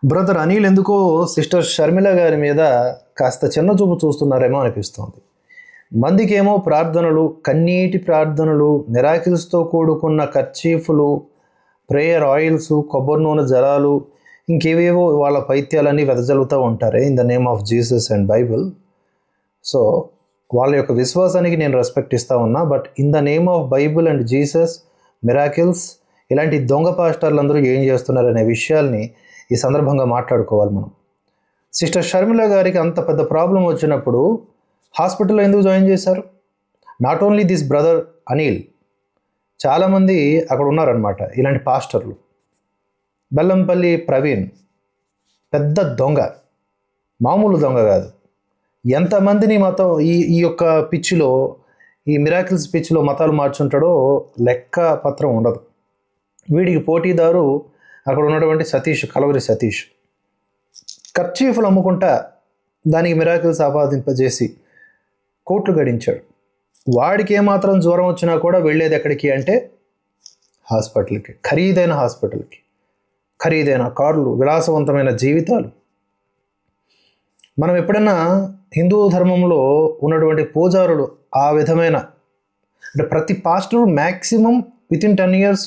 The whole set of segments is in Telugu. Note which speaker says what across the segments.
Speaker 1: బ్రదర్ అనిల్ ఎందుకో సిస్టర్ షర్మిల గారి మీద కాస్త చిన్న చూపు చూస్తున్నారేమో అనిపిస్తోంది. మందికేమో ప్రార్థనలు, కన్నీటి ప్రార్థనలు, మిరాకిల్స్తో కూడుకున్న కర్చీఫ్లు, ప్రేయర్ ఆయిల్స్, కొబ్బరి నూనె జలాలు, ఇంకేవేవో వాళ్ళ పైత్యాలన్నీ వెదజల్లుతూ ఉంటారే in the name of Jesus and Bible. So వాళ్ళ యొక్క విశ్వాసానికి నేను రెస్పెక్ట్ ఇస్తూ ఉన్నా. But in the name of Bible and Jesus, miracles, ఇలాంటి దొంగ పాస్టర్లు అందరూ ఏం చేస్తున్నారనే విషయాల్ని ఈ సందర్భంగా మాట్లాడుకోవాలి మనం. సిస్టర్ షర్మిల గారికి అంత పెద్ద ప్రాబ్లం వచ్చినప్పుడు హాస్పిటల్లో ఎందుకు జాయిన్ చేశారు? Not only this brother Anil, చాలామంది అక్కడ ఉన్నారనమాట ఇలాంటి పాస్టర్లు. బెల్లంపల్లి ప్రవీణ్ పెద్ద దొంగ, మామూలు దొంగ కాదు. ఎంతమందిని మతం ఈ యొక్క పిచ్చిలో, ఈ మిరాకిల్స్ పిచ్చిలో మతాలు మార్చుంటాడో లెక్క పత్రం ఉండదు. వీడికి పోటీదారు అక్కడ ఉన్నటువంటి సతీష్, కలవరి సతీష్. కర్చీఫ్లు అమ్ముకుంటా దానికి మిరాకిల్స్ ఆపాదింపజేసి కోట్లు గడించాడు. వాడికి ఏమాత్రం జ్వరం వచ్చినా కూడా వెళ్ళేది ఎక్కడికి అంటే హాస్పిటల్కి, ఖరీదైన హాస్పిటల్కి, ఖరీదైన కార్లు, విలాసవంతమైన జీవితాలు. మనం ఎప్పుడైనా హిందూ ధర్మంలో ఉన్నటువంటి పూజారులు ఆ విధమైన, అంటే ప్రతి పాస్టర్ మ్యాక్సిమం వితిన్ 10 years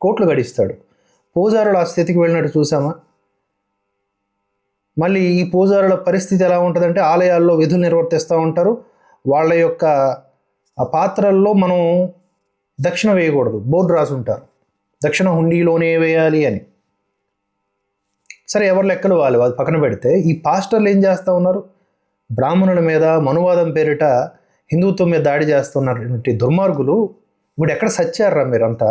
Speaker 1: కోట్లు గడిస్తాడు. పూజారులు ఆ స్థితికి వెళ్ళినట్టు చూసామా? మళ్ళీ ఈ పూజారుల పరిస్థితి ఎలా ఉంటుందంటే ఆలయాల్లో విధులు నిర్వర్తిస్తూ ఉంటారు. వాళ్ళ యొక్క ఆ పాత్రల్లో మనం దక్షిణ వేయకూడదు, బోర్డు రాసి ఉంటారు, దక్షిణ హుండీలోనే వేయాలి అని. సరే, ఎవరి లెక్కలు వాళ్ళు, అది పక్కన పెడితే ఈ పాస్టర్లు ఏం చేస్తూ ఉన్నారు? బ్రాహ్మణుల మీద మనువాదం పేరిట హిందుత్వం మీద దాడి చేస్తున్నటువంటి దుర్మార్గులు. ఇప్పుడు ఎక్కడ సచ్చారా మీరంతా?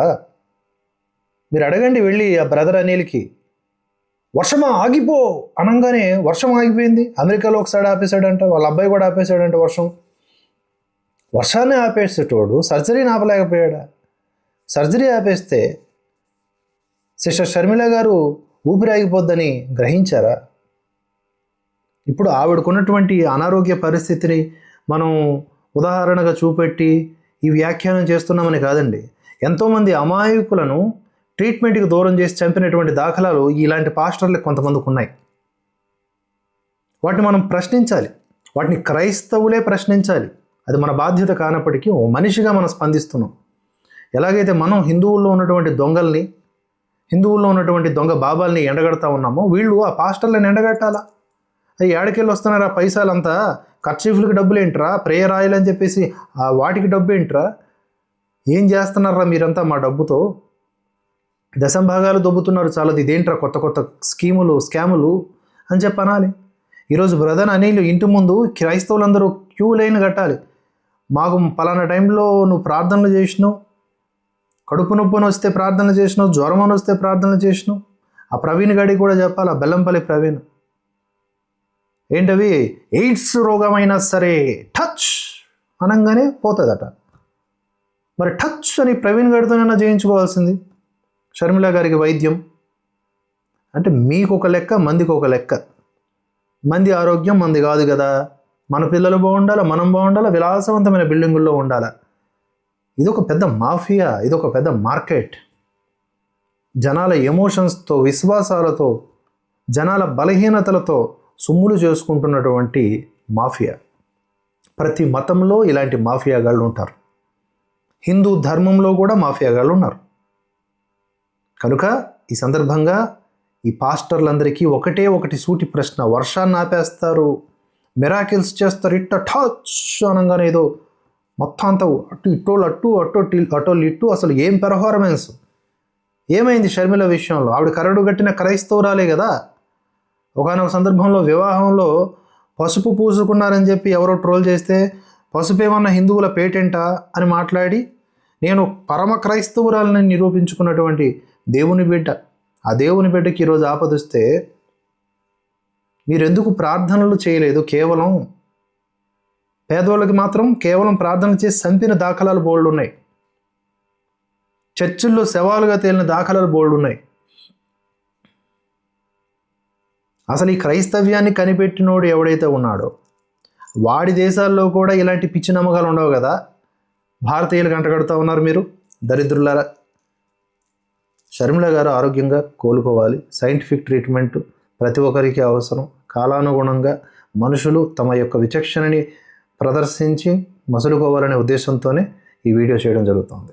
Speaker 1: మీరు అడగండి వెళ్ళి ఆ బ్రదర్ అనిల్కి. వర్షమా ఆగిపో అనగానే వర్షం ఆగిపోయింది. అమెరికాలో ఒకసారి ఆపేశాడంట, వాళ్ళ అబ్బాయి కూడా ఆపేశాడంట వర్షాన్ని ఆపేసేటోడు సర్జరీని ఆపలేకపోయాడా? సర్జరీ ఆపేస్తే సిస్టర్ షర్మిల గారు ఊపిరి ఆగిపోద్దని గ్రహించారా? ఇప్పుడు ఆవిడకున్నటువంటి అనారోగ్య పరిస్థితిని మనం ఉదాహరణగా చూపెట్టి ఈ వ్యాఖ్యానం చేస్తున్నామని కాదండి. ఎంతోమంది అమాయకులను ట్రీట్మెంట్కి దూరం చేసి చంపినటువంటి దాఖలాలు ఇలాంటి పాస్టర్లకు కొంతమందికి ఉన్నాయి. వాటిని మనం ప్రశ్నించాలి, వాటిని క్రైస్తవులే ప్రశ్నించాలి. అది మన బాధ్యత కానప్పటికీ ఓ మనిషిగా మనం స్పందిస్తున్నాం. ఎలాగైతే మనం హిందువుల్లో ఉన్నటువంటి దొంగల్ని, హిందువుల్లో ఉన్నటువంటి దొంగ బాబాల్ని ఎండగడతా ఉన్నామో, వీళ్ళు ఆ పాస్టర్లను ఎండగట్టాలా? అవి ఏడకెళ్ళి వస్తున్నారు ఆ పైసలంతా? కర్చీఫ్లకి డబ్బులు ఏంట్రా, ప్రేయర్ ఆయిల్ అని చెప్పేసి వాటికి డబ్బు ఏంట్రా? ఏం చేస్తున్నారా మీరంతా మా డబ్బుతో? దశంభాగాలు దొబ్బుతున్నారు చాలది, ఇదేంట్రా కొత్త కొత్త స్కీములు, స్కాములు అని చెప్పి అనాలి. ఈరోజు బ్రదర్ అనిల్ ఇంటి ముందు క్రైస్తవులందరూ క్యూ లైన్ కట్టాలి. మాకు పలానా టైంలో నువ్వు ప్రార్థనలు చేసినావు, కడుపు నొప్పుని వస్తే ప్రార్థనలు చేసినావు, జ్వరం అని వస్తే ప్రార్థనలు చేసినావు. ఆ ప్రవీణ్ గడికి కూడా చెప్పాలి, ఆ బెల్లంపల్లి ప్రవీణ్. ఏంటవి? ఎయిడ్స్ రోగమైనా సరే టచ్ అనగానే పోతుందట. మరి టచ్ అని ప్రవీణ్ గడితోనైనా చేయించుకోవాల్సింది షర్మిల గారికి వైద్యం. అంటే మీకు ఒక లెక్క, మందికి ఒక లెక్క. మంది ఆరోగ్యం మంది కాదు కదా. మన పిల్లలు బాగుండాలి, మనం బాగుండాలి, విలాసవంతమైన బిల్డింగుల్లో ఉండాలి. ఇదొక పెద్ద మాఫియా, ఇదొక పెద్ద మార్కెట్. జనాల ఎమోషన్స్తో, విశ్వాసాలతో, జనాల బలహీనతలతో సొమ్ములు చేసుకుంటున్నటువంటి మాఫియా. ప్రతి మతంలో ఇలాంటి మాఫియాగాళ్ళు ఉంటారు. హిందూ ధర్మంలో కూడా మాఫియాగాళ్ళు ఉన్నారు. కనుక ఈ సందర్భంగా ఈ పాస్టర్లందరికీ ఒకటే ఒకటి సూటి ప్రశ్న. వర్షాన్ని ఆపేస్తారు, మిరాకిల్స్ చేస్తారు, ఇట్ట టచ్ అనగానే ఏదో మొత్తం అంతా అటు ఇట్టోళ్ళు అట్టు, అటోళ్ళు ఇట్టు. అసలు ఏం పెర్ఫార్మెన్స్! ఏమైంది షర్మిల విషయంలో? ఆవిడ కరడు గట్టిన క్రైస్తవురాలే కదా. ఒకనొక సందర్భంలో వివాహంలో పసుపు పూసుకున్నారని చెప్పి ఎవరో ట్రోల్ చేస్తే, పసుపు ఏమన్నా హిందువుల పేటెంటా అని మాట్లాడి నేను పరమ క్రైస్తవురాలని నిరూపించుకున్నటువంటి దేవుని బిడ్డ. ఆ దేవుని బిడ్డకి ఈరోజు ఆపదొస్తే మీరెందుకు ప్రార్థనలు చేయలేదు? కేవలం పేదవాళ్ళకి మాత్రం కేవలం ప్రార్థనలు చేసి చంపిన దాఖలాలు బోల్డ్ ఉన్నాయి. చర్చిల్లో శవాలుగా తేలిన దాఖలాలు బోల్డ్ ఉన్నాయి. అసలు ఈ క్రైస్తవ్యాన్ని కనిపెట్టినోడు ఎవడైతే ఉన్నాడో వాడి దేశాల్లో కూడా ఇలాంటి పిచ్చి నమ్మకాలు ఉండవు కదా. భారతీయులు గంటగడుతూ ఉన్నారు మీరు దరిద్రులారా. షర్మిల గారు ఆరోగ్యంగా కోలుకోవాలి, సైంటిఫిక్ ట్రీట్మెంట్ ప్రతి ఒక్కరికి అవసరం. కాలానుగుణంగా మనుషులు తమ యొక్క విచక్షణని ప్రదర్శించి మసులుకోవాలనే ఉద్దేశంతోనే ఈ వీడియో చేయడం జరుగుతుంది.